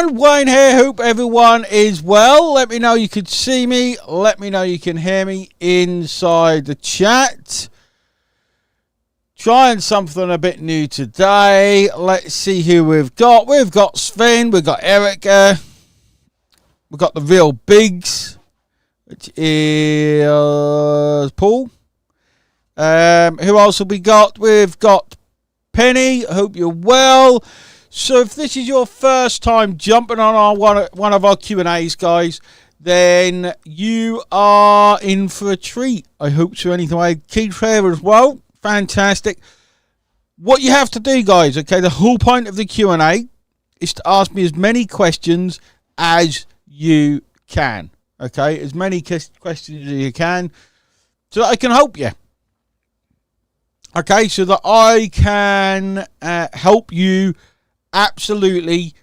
everyone, Wayne here. Hope everyone is well. Let me know you can see me. Let me know you can hear me inside the chat. Trying something a bit new today. Let's see who we've got. We've got Sven. We've got Erica. We've got the real bigs, which is Paul. Who else have we got? We've got Penny. Hope you're well. So if this is your first time jumping on our one of our Q&As, guys, then you are in for a treat. I hope so. Anyway, Keith here as well. Fantastic. What you have to do, guys, okay, the whole point of the Q&A is to ask me as many questions as you can. Okay, as many questions as you can so that I can help you. Okay, so that I can help you absolutely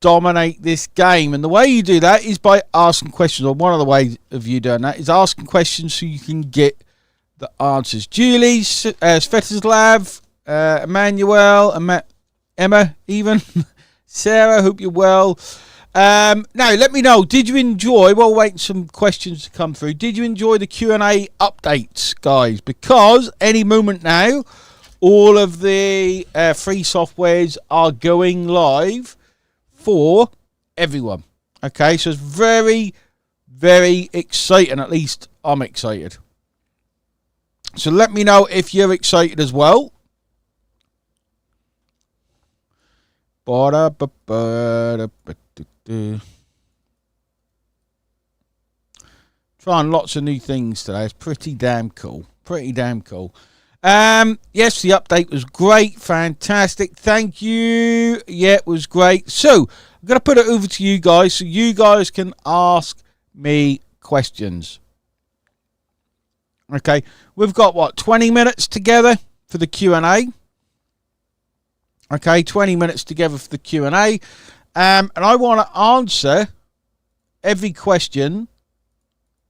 dominate this game. And the way you do that is by asking questions, or one of the ways of you doing that is asking questions so you can get the answers. Julie, Svetislav, Emmanuel, Emma, even Sarah, hope you're well. Now, let me know, did you enjoy, while waiting some questions to come through, did you enjoy the Q&A updates, guys? Because any moment now, all of the free softwares are going live for everyone. Okay, so it's very, very exciting. At least I'm excited. So let me know if you're excited as well. Trying lots of new things today. It's pretty damn cool. Pretty damn cool. Yes, the update was great. Fantastic. Thank you. Yeah, it was great. So I'm going to put it over to you guys so you guys can ask me questions. Okay, we've got, what, 20 minutes together for the Q&A? Okay, 20 minutes together for the Q&A. And I want to answer every question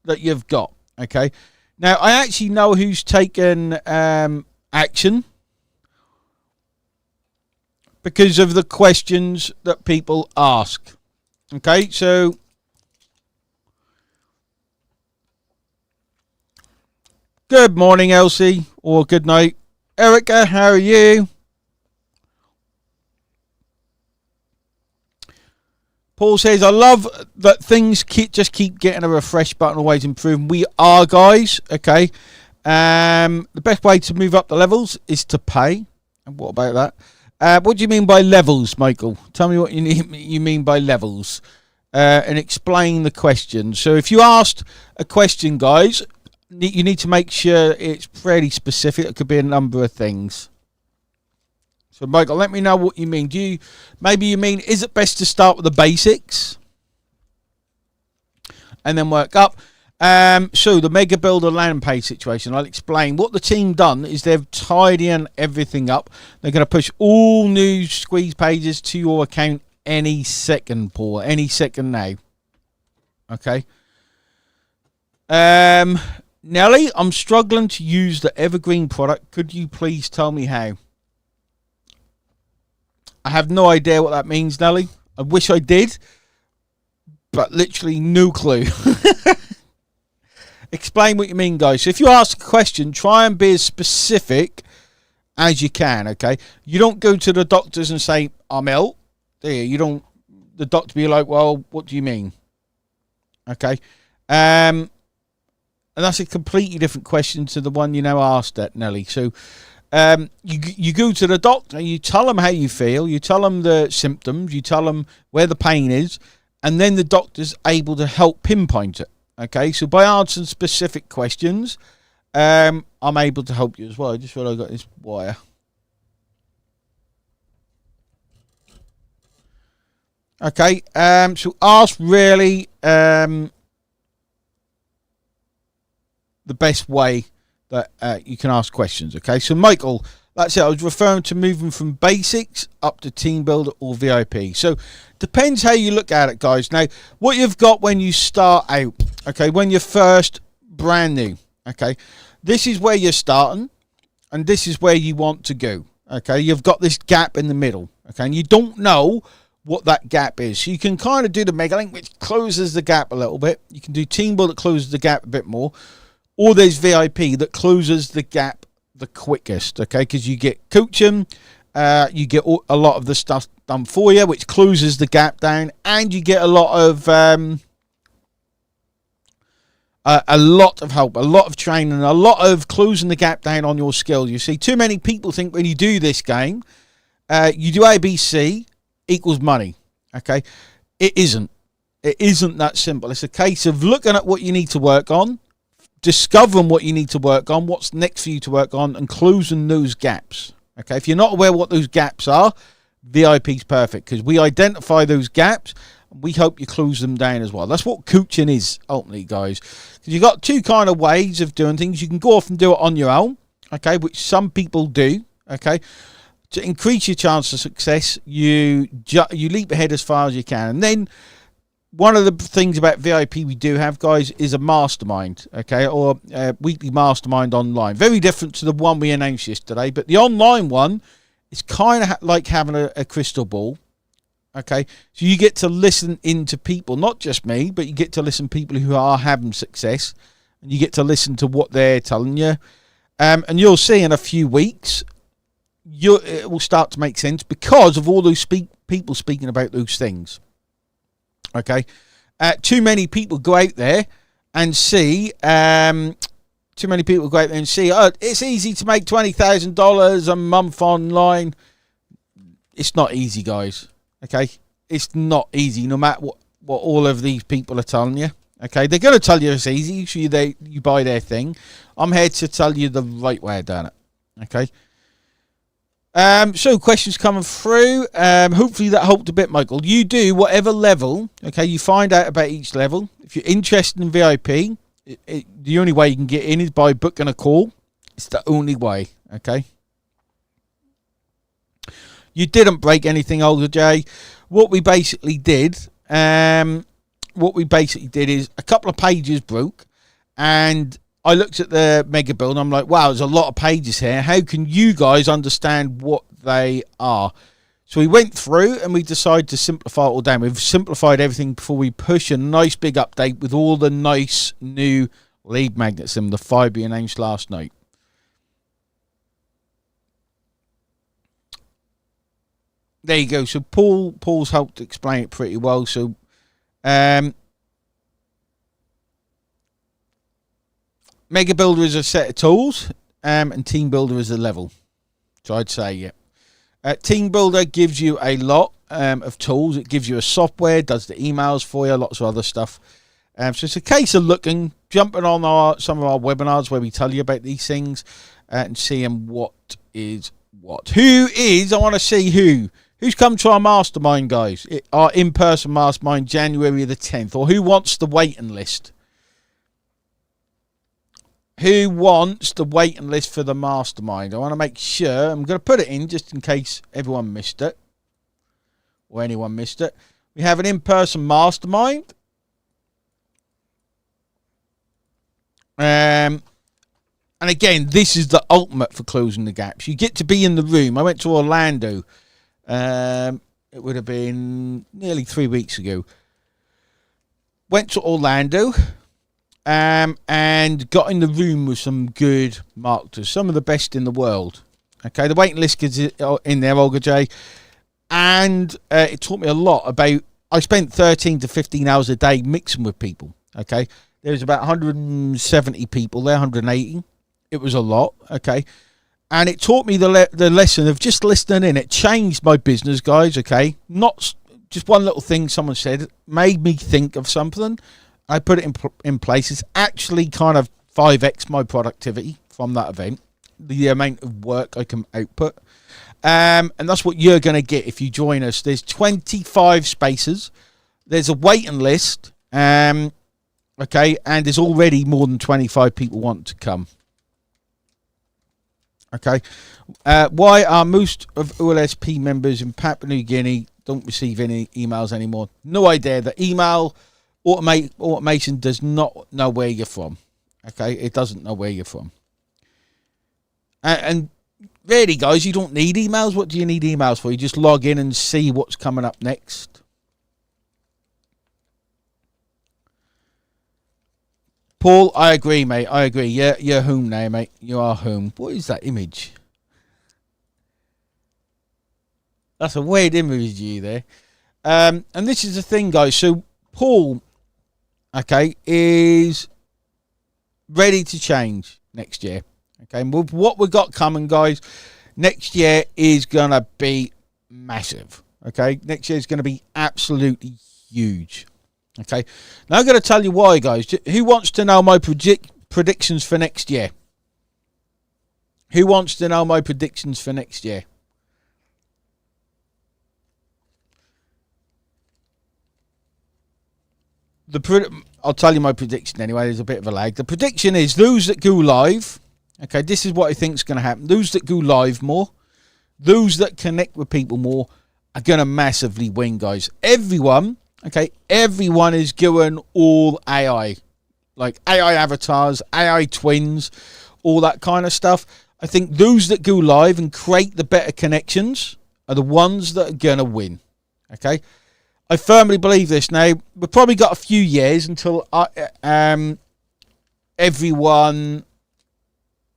that you've got. Okay, now I actually know who's taken action because of the questions that people ask. Okay, so good morning, Elsie, or good night. Erica, how are you? Paul says, I love that things just keep getting a refresh button, always improving. We are, guys, okay. The best way to move up the levels is to pay. And what about that? What do you mean by levels, Michael? Tell me what you mean by levels. And explain the question. So if you asked a question, guys, you need to make sure it's fairly specific. It could be a number of things. So, Michael, let me know what you mean. Maybe you mean, is it best to start with the basics and then work up? So the Mega Builder land page situation, I'll explain. What the team done is they've tidying everything up. They're going to push all new squeeze pages to your account any second, Paul. Any second now. Okay. Nelly, I'm struggling to use the Evergreen product. Could you please tell me how? I have no idea what that means, Nelly. I wish I did, but literally no clue. Explain what you mean, guys. So if you ask a question, try and be as specific as you can, okay? You don't go to the doctors and say, I'm ill. You don't, the doctor be like, well, what do you mean? Okay. And that's a completely different question to the one you now asked at, Nelly. So you go to the doctor, you tell them how you feel, you tell them the symptoms, you tell them where the pain is, and then the doctor's able to help pinpoint it. Okay, so by answering specific questions, I'm able to help you as well. I just thought I got this wire. Okay, so ask really the best way that you can ask questions. Okay, so Michael, that's it. I was referring to moving from basics up to team builder or VIP. So depends how you look at it, guys. Now, what you've got when you start out, okay, when you're first brand new, okay, this is where you're starting and this is where you want to go. Okay, you've got this gap in the middle. Okay, and you don't know what that gap is. So you can kind of do the mega link, which closes the gap a little bit. You can do team build that closes the gap a bit more, or there's VIP that closes the gap the quickest, okay? Because you get coaching, you get a lot of the stuff done for you, which closes the gap down, and you get a lot of help, a lot of training, a lot of closing the gap down on your skills. You see, too many people think when you do this game, you do ABC equals money, okay? It isn't. It isn't that simple. It's a case of looking at what you need to work on, discovering what you need to work on, what's next for you to work on, and closing those gaps, okay? If you're not aware what those gaps are, VIP's perfect, because we identify those gaps, and we hope you close them down as well. That's what coaching is, ultimately, guys. Because you've got two kind of ways of doing things. You can go off and do it on your own, okay, which some people do, okay? To increase your chance of success, you leap ahead as far as you can. And then one of the things about VIP we do have, guys, is a mastermind, okay, or a weekly mastermind online. Very different to the one we announced yesterday, but the online one is kind of like having a crystal ball, okay? So you get to listen into people, not just me, but you get to listen to people who are having success, and you get to listen to what they're telling you. And you'll see in a few weeks, it will start to make sense because of all those people speaking about those things. Okay, too many people go out there and see. Oh, it's easy to make $20,000 a month online. It's not easy, guys. Okay, it's not easy. No matter what all of these people are telling you. Okay, they're going to tell you it's easy, so you buy their thing. I'm here to tell you the right way of doing it. Okay. So questions coming through. Hopefully that helped a bit, Michael. You do whatever level, okay, you find out about each level. If you're interested in VIP, the only way you can get in is by booking a call. It's the only way, okay? You didn't break anything, Olga J. What we basically did is a couple of pages broke, and I looked at the mega build and I'm like, wow, there's a lot of pages here. How can you guys understand what they are? So we went through and we decided to simplify it all down. We've simplified everything before we push a nice big update with all the nice new lead magnets and the 5 we announced last night. There you go. So Paul's helped explain it pretty well. So Mega Builder is a set of tools, and Team Builder is a level. So I'd say, yeah. Team Builder gives you a lot of tools. It gives you a software, does the emails for you, lots of other stuff. So it's a case of jumping on some of our webinars where we tell you about these things and seeing what is what. I want to see who's come to our mastermind, guys. Our in-person mastermind, January the 10th. Or who wants the waiting list? Who wants the waiting list for the mastermind? I want to make sure. I'm going to put it in just in case everyone missed it. Or anyone missed it. We have an in-person mastermind. And again, this is the ultimate for closing the gaps. You get to be in the room. I went to Orlando. It would have been nearly 3 weeks ago. Went to Orlando. And got in the room with some good marketers, some of the best in the world. Okay, the waiting list is in there, Olga J. And it taught me a lot about, I spent 13 to 15 hours a day mixing with people. Okay, there was about 170 people there, 180. It was a lot, okay. And it taught me the lesson of just listening in. It changed my business, guys, okay. Not just one little thing someone said, made me think of something. I put it in place. It's actually kind of 5x my productivity from that event, the amount of work I can output. And that's what you're going to get if you join us. There's 25 spaces. There's a waiting list. Okay, and there's already more than 25 people want to come. Okay. Why are most of OLSP members in Papua New Guinea don't receive any emails anymore? No idea. The email automation does not know where you're from. Okay, it doesn't know where you're from. And really, guys, you don't need emails. What do you need emails for? You just log in and see what's coming up next. Paul, I agree, mate. I agree. Yeah, you're home now, mate. You are home. What is that image? That's a weird image of you there. And this is the thing, guys. So Paul, okay, is ready to change next year. Okay, and with what we've got coming, guys, next year is going to be massive. Okay, next year is going to be absolutely huge. Okay, now I'm going to tell you why, guys. Who wants to know my predictions for next year? Who wants to know my predictions for next year? I'll tell you my prediction anyway. There's a bit of a lag. The prediction is those that go live. Okay, this is what I think is going to happen. Those that go live more, those that connect with people more, are going to massively win, guys. Everyone. Okay, everyone is going all AI, like AI avatars, AI twins, all that kind of stuff. I think those that go live and create the better connections are the ones that are going to win. Okay, I firmly believe this. Now, we've probably got a few years until everyone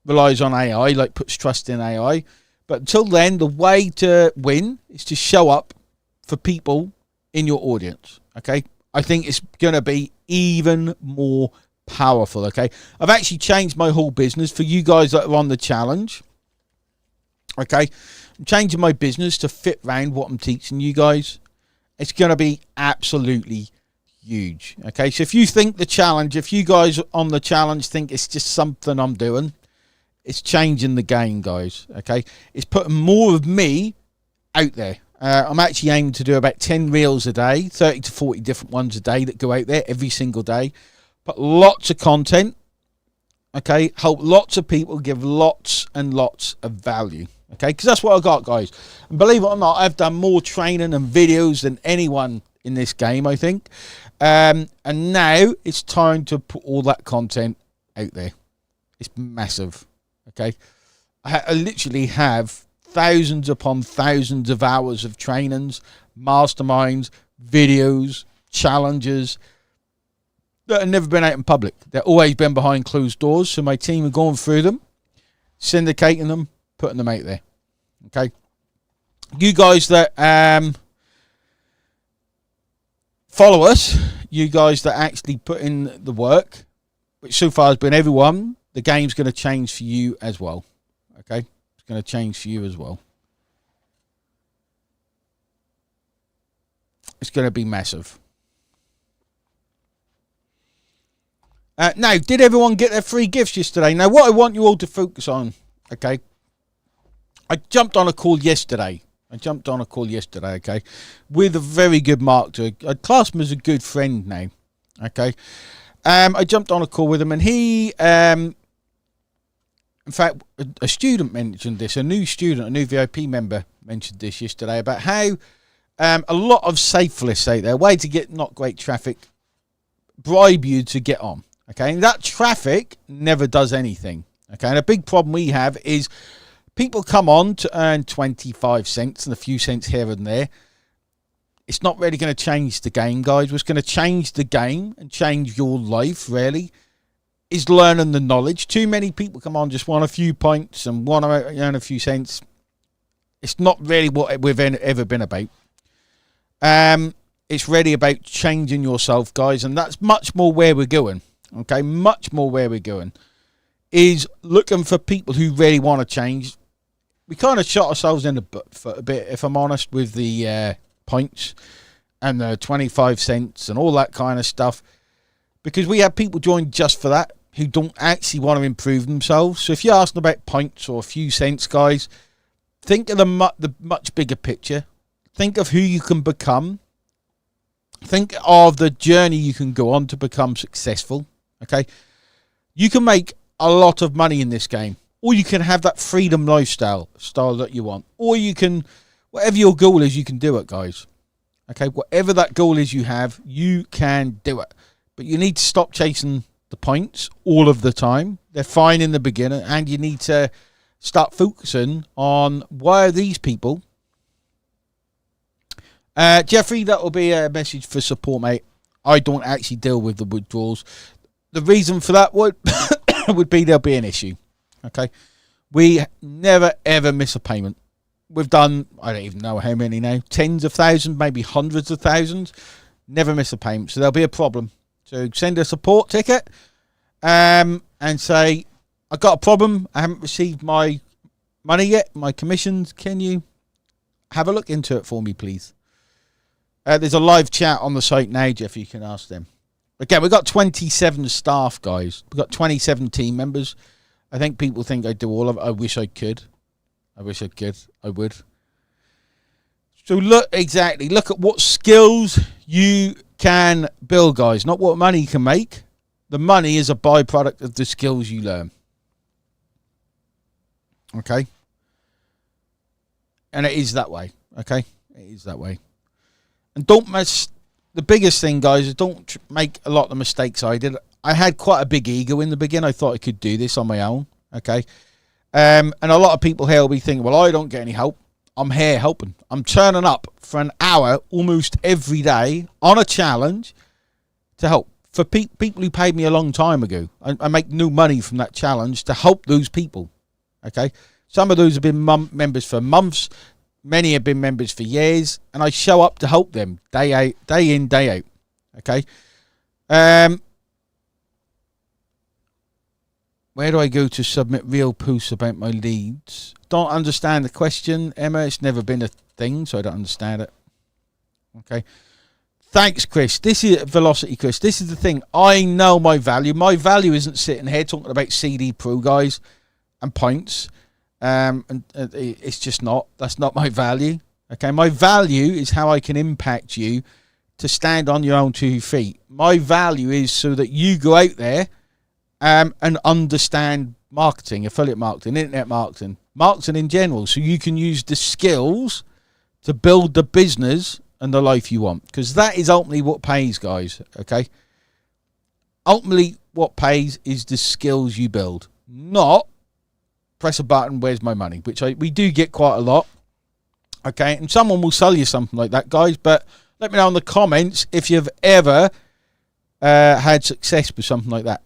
relies on AI, like puts trust in AI. But until then, the way to win is to show up for people in your audience. Okay, I think it's going to be even more powerful. Okay, I've actually changed my whole business for you guys that are on the challenge. Okay, I'm changing my business to fit around what I'm teaching you guys. It's going to be absolutely huge. Okay, so if you think the challenge, if you guys on the challenge think it's just something I'm doing, it's changing the game, guys. Okay, it's putting more of me out there. I'm actually aiming to do about 10 reels a day, 30 to 40 different ones a day that go out there every single day. But lots of content, okay? Help lots of people, give lots and lots of value, okay? Because that's what I got, guys. And believe it or not, I've done more training and videos than anyone in this game, I think. And now it's time to put all that content out there. It's massive, okay? I literally have thousands upon thousands of hours of trainings, masterminds, videos, challenges that have never been out in public. They've always been behind closed doors. So my team are going through them, syndicating them, putting them out there. Okay. You guys that follow us, you guys that actually put in the work, which so far has been everyone, the game's going to change for you as well. Okay. Going to change for you as well. It's going to be massive. Now, did everyone get their free gifts yesterday? Now, what I want you all to focus on, okay? I jumped on a call yesterday. Okay, with a very good Mark. I'd class him as a good friend now, okay? I jumped on a call with him, and he... in fact, a student mentioned this, a new VIP member mentioned this yesterday about how a lot of safe lists out there, way to get not great traffic, bribe you to get on. Okay, and that traffic never does anything. Okay, and a big problem we have is people come on to earn 25 cents and a few cents here and there. It's not really going to change the game, guys. What's going to change the game and change your life, really, is learning the knowledge. Too many people come on, just want a few points and want to earn a few cents. It's not really what we've ever been about. It's really about changing yourself, guys, and that's much more where we're going. Okay, much more where we're going is looking for people who really want to change. We kind of shot ourselves in the butt for a bit, if I'm honest, with the points and the 25 cents and all that kind of stuff, because we have people join just for that who don't actually want to improve themselves. So if you're asking about points or a few cents, guys, think of the much bigger picture. Think of who you can become. Think of the journey you can go on to become successful. Okay, you can make a lot of money in this game, or you can have that freedom lifestyle that you want, or you can, whatever your goal is, you can do it, guys. Okay, whatever that goal is you have, you can do it. But you need to stop chasing the points all of the time. They're fine in the beginning, and you need to start focusing on why are these people. Jeffrey, that will be a message for support, mate. I don't actually deal with the withdrawals. The reason for that would would be there'll be an issue. Okay, we never ever miss a payment. We've done, I don't even know how many now, tens of thousands, maybe hundreds of thousands. Never miss a payment, so there'll be a problem. So send a support ticket and say, I got a problem. I haven't received my money yet, my commissions. Can you have a look into it for me, please? There's a live chat on the site now, Jeff. You can ask them. Again, we've got 27 staff, guys. We've got 27 team members. I think people think I do all of it. I wish I could. I wish I could. I would. So look at what skills you can build, guys. Not what money you can make. The money is a byproduct of the skills you learn. Okay? And it is that way. Okay? It is that way. And don't mess. The biggest thing, guys, is don't make a lot of the mistakes I did. I had quite a big ego in the beginning. I thought I could do this on my own. Okay? And a lot of people here will be thinking, well, I don't get any help. I'm here helping. I'm turning up for an hour almost every day on a challenge to help. For people who paid me a long time ago, I make no money from that challenge to help those people. Okay? Some of those have been members for months. Many have been members for years. And I show up to help them day in, day out. Okay? Where do I go to submit real posts about my leads? Don't understand the question, Emma. It's never been a thing, so I don't understand it. Okay. Thanks, Chris. This is Velocity, Chris. This is the thing. I know my value. My value isn't sitting here talking about CD Pro, guys, and points. And it's just not. That's not my value. Okay. My value is how I can impact you to stand on your own 2 feet. My value is so that you go out there and understand marketing, affiliate marketing, internet marketing, marketing in general, so you can use the skills to build the business and the life you want. Because that is ultimately what pays, guys, okay? Ultimately, what pays is the skills you build, not press a button, where's my money, which we do get quite a lot, okay? And someone will sell you something like that, guys, but let me know in the comments if you've ever had success with something like that.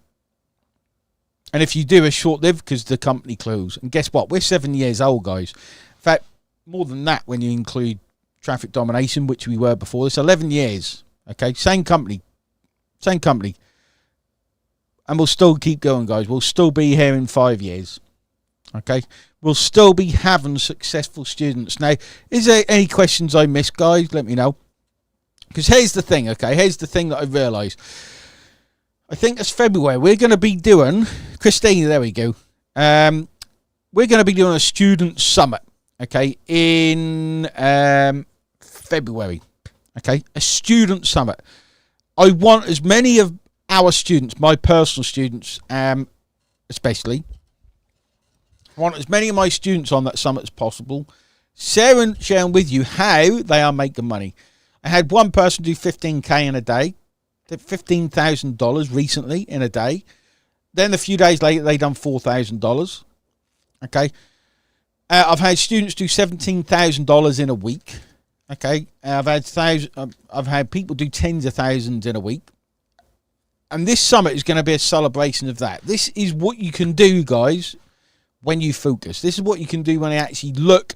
And if you do, it's short-lived because the company closed. And guess what? We're 7 years old, guys. In fact, more than that when you include Traffic Domination, which we were before. It's 11 years. Okay? Same company. Same company. And we'll still keep going, guys. We'll still be here in 5 years. Okay? We'll still be having successful students. Now, is there any questions I missed, guys? Let me know. Because here's the thing, okay? Here's the thing that I've realised. I think it's February. We're going to be doing, Christine, there we go. We're going to be doing a student summit, okay, in February, okay, a student summit. I want as many of our students, my personal students, especially, I want as many of my students on that summit as possible, sharing with you how they are making money. I had one person do 15K in a day. $15,000 recently in a day. Then a few days later, they done $4,000. Okay. I've had students do $17,000 in a week. Okay. I've had people do tens of thousands in a week. And this summit is going to be a celebration of that. This is what you can do, guys, when you focus. This is what you can do when you actually look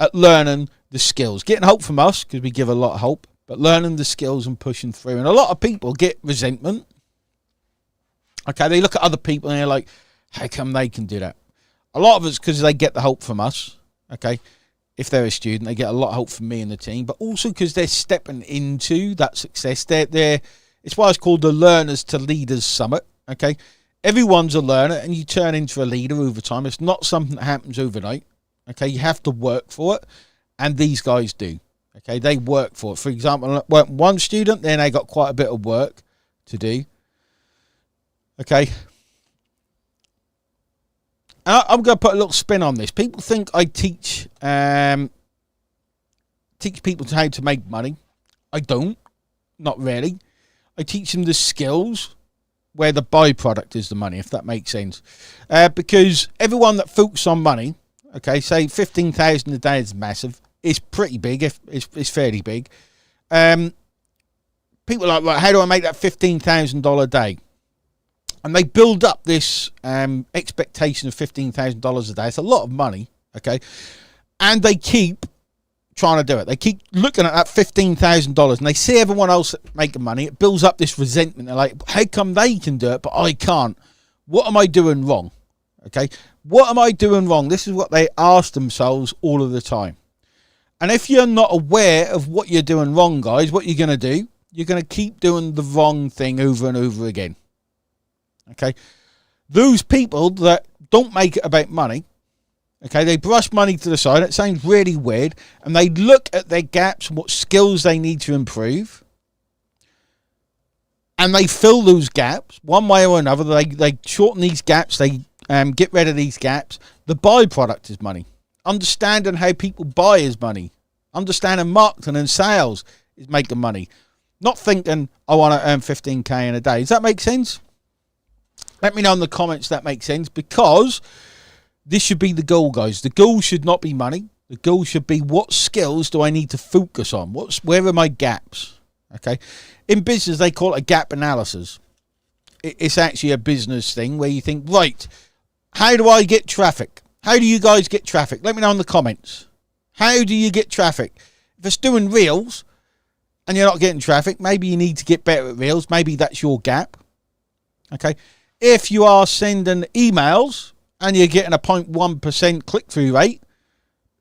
at learning the skills. Getting help from us, because we give a lot of help. But learning the skills and pushing through. And a lot of people get resentment. Okay, they look at other people and they're like, how come they can do that? A lot of it's because they get the help from us. Okay, if they're a student, they get a lot of help from me and the team. But also because they're stepping into that success. It's why it's called the Learners to Leaders Summit. Okay, everyone's a learner and you turn into a leader over time. It's not something that happens overnight. Okay, you have to work for it. And these guys do. Okay, they work for it. For example, one student, then they got quite a bit of work to do. Okay. And I'm going to put a little spin on this. People think I teach people how to make money. I don't. Not really. I teach them the skills where the byproduct is the money, if that makes sense. Because everyone that focuses on money, okay, say 15,000 a day is massive. It's pretty big. It's fairly big. People are like, well, how do I make that $15,000 a day? And they build up this expectation of $15,000 a day. It's a lot of money, okay? And they keep trying to do it. They keep looking at that $15,000 and they see everyone else making money. It builds up this resentment. They're like, how come they can do it, but I can't? What am I doing wrong? Okay? What am I doing wrong? This is what they ask themselves all of the time. And if you're not aware of what you're doing wrong, guys, what you're going to do, you're going to keep doing the wrong thing over and over again. Okay? Those people that don't make it about money, okay, they brush money to the side. It sounds really weird. And they look at their gaps and what skills they need to improve. And they fill those gaps one way or another. They shorten these gaps. They get rid of these gaps. The byproduct is money. Understanding how people buy is money. Understanding marketing and sales is making money. Not thinking, I want to earn 15k in a day. Does that make sense? Let me know in the comments that makes sense, because this should be the goal, guys. The goal should not be money. The goal should be, what skills do I need to focus on? Where are my gaps? Okay. In business, they call it a gap analysis. It's actually a business thing where you think, right, how do I get traffic? How do you guys get traffic? Let me know in the comments. How do you get traffic? If it's doing reels and you're not getting traffic, maybe you need to get better at reels. Maybe that's your gap. Okay. If you are sending emails and you're getting a 0.1% click-through rate,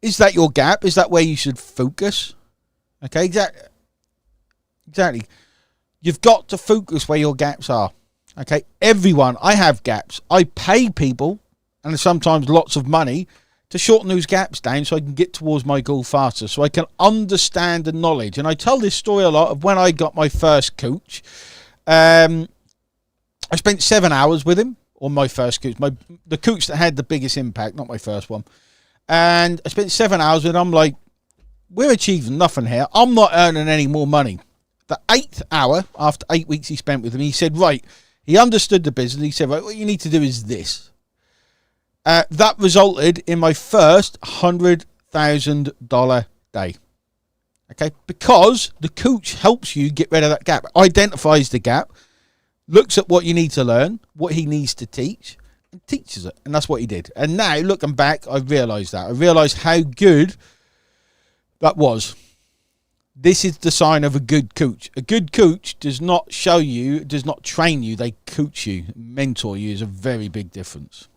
is that your gap? Is that where you should focus? Okay, exactly. You've got to focus where your gaps are. Okay, everyone, I have gaps. I pay people, and sometimes lots of money, to shorten those gaps down so I can get towards my goal faster, so I can understand the knowledge. And I tell this story a lot of when I got my first coach. I spent 7 hours with him, or my first coach, the coach that had the biggest impact, not my first one. And I spent 7 hours with him. I'm like, we're achieving nothing here. I'm not earning any more money. The 8th hour, after 8 weeks he spent with him, he said, right, he understood the business. He said, right, what you need to do is this. That resulted in my first $100,000 day. Okay, because the coach helps you get rid of that gap, identifies the gap, looks at what you need to learn, what he needs to teach, and teaches it. And that's what he did. And now, looking back, I realised that. I realised how good that was. This is the sign of a good coach. A good coach does not show you, does not train you. They coach you, mentor you. Is a very big difference.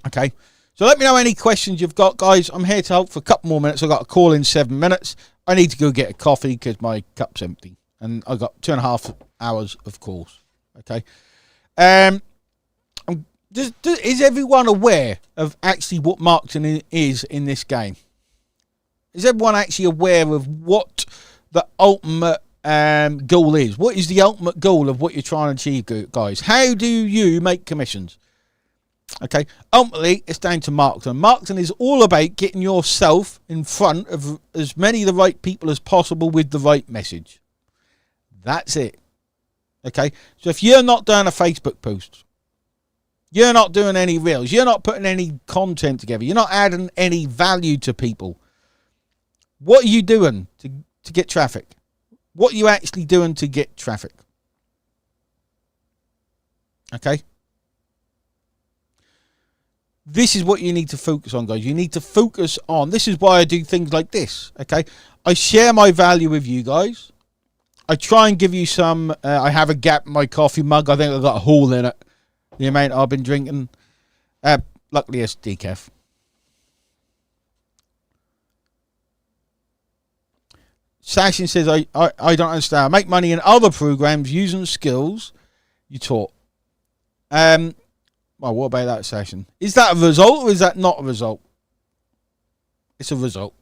Okay. So let me know any questions you've got, guys. I'm here to help for a couple more minutes. I've got a call in 7 minutes. I need to go get a coffee because my cup's empty. And I got 2.5 hours of calls. Okay. Is everyone aware of actually what marketing is in this game? Is everyone actually aware of what the ultimate goal is? What is the ultimate goal of what you're trying to achieve, guys? How do you make commissions? Okay. Ultimately, it's down to marketing. Marketing is all about getting yourself in front of as many of the right people as possible with the right message. That's it. Okay. So if you're not doing a Facebook post, you're not doing any reels, you're not putting any content together, you're not adding any value to people, what are you doing to get traffic? What are you actually doing to get traffic? Okay. This is what you need to focus on, guys. You need to focus on, this is why I do things like this. Okay. I share my value with you guys. I try and give you some, I have a gap in my coffee mug. I think I've got a hole in it. The amount I've been drinking. Luckily it's decaf. Sashin says, I don't understand. I make money in other programs using skills you taught. Well, what about that, Sashin? Is that a result or is that not a result? It's a result.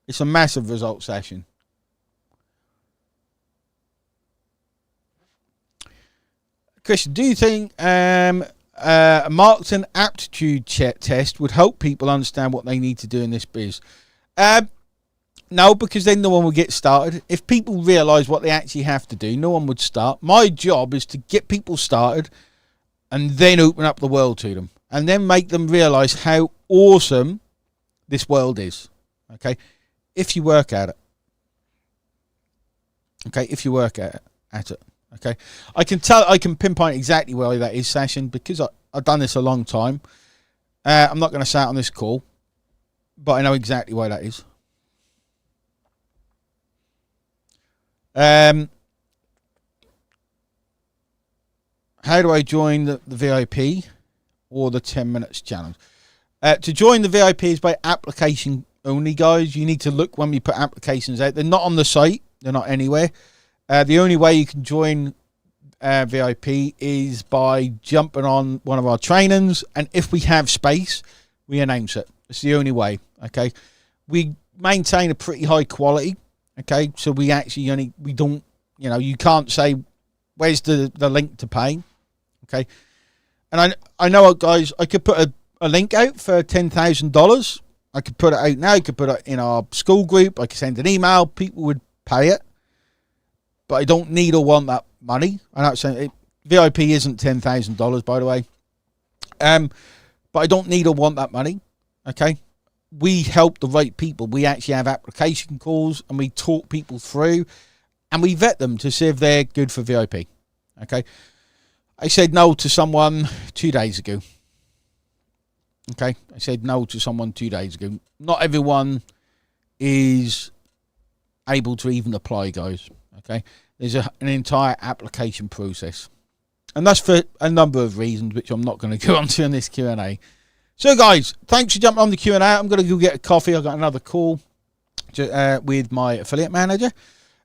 It's a massive result, Sashin. Christian, do you think a marketing aptitude test would help people understand what they need to do in this biz? No, because then no one would get started. If people realise what they actually have to do, no one would start. My job is to get people started and then open up the world to them. And then make them realise how awesome this world is. Okay? If you work at it. Okay? If you work at it. Okay? I can pinpoint exactly where that is, Sashin, because I've done this a long time. I'm not going to say it on this call, but I know exactly where that is. How do I join the VIP or the 10 minutes challenge? To join the VIP is by application only, guys. You need to look when we put applications out. They're not on the site. They're not anywhere. The only way you can join VIP is by jumping on one of our trainings, and if we have space, we announce it. It's the only way. Okay, we maintain a pretty high quality. Okay, so we actually we don't, you can't say where's the link to pay. Okay, and I know, guys, I could put a link out for $10,000. I could put it out now. I could put it in our school group. I could send an email. People would pay it, but I don't need or want that money. I'm not saying VIP isn't $10,000, by the way. But I don't need or want that money. Okay, we help the right people. We actually have application calls and we talk people through, and we vet them to see if they're good for VIP. Okay, I said no to someone 2 days ago. Okay, I said no to someone 2 days ago. Not everyone is able to even apply, guys. Okay, there's an entire application process, and that's for a number of reasons, which I'm not going to go on this Q&A. So, guys, thanks for jumping on the Q&A. I'm going to go get a coffee. I've got another call with my affiliate manager.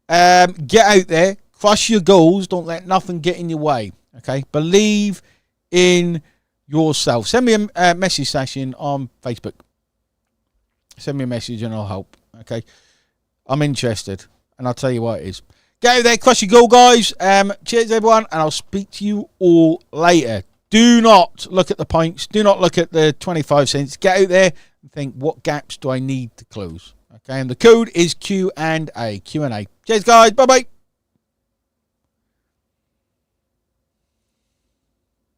Get out there, crush your goals. Don't let nothing get in your way. Okay, believe in yourself. Send me a message, Sashin, on Facebook. Send me a message and I'll help. Okay, I'm interested, and I'll tell you what it is. Get out there, crush your goal, guys. Cheers, everyone, and I'll speak to you all later. Do not look at the points. Do not look at the 25 cents. Get out there and think, what gaps do I need to close? Okay, and the code is Q&A. Cheers, guys. Bye-bye.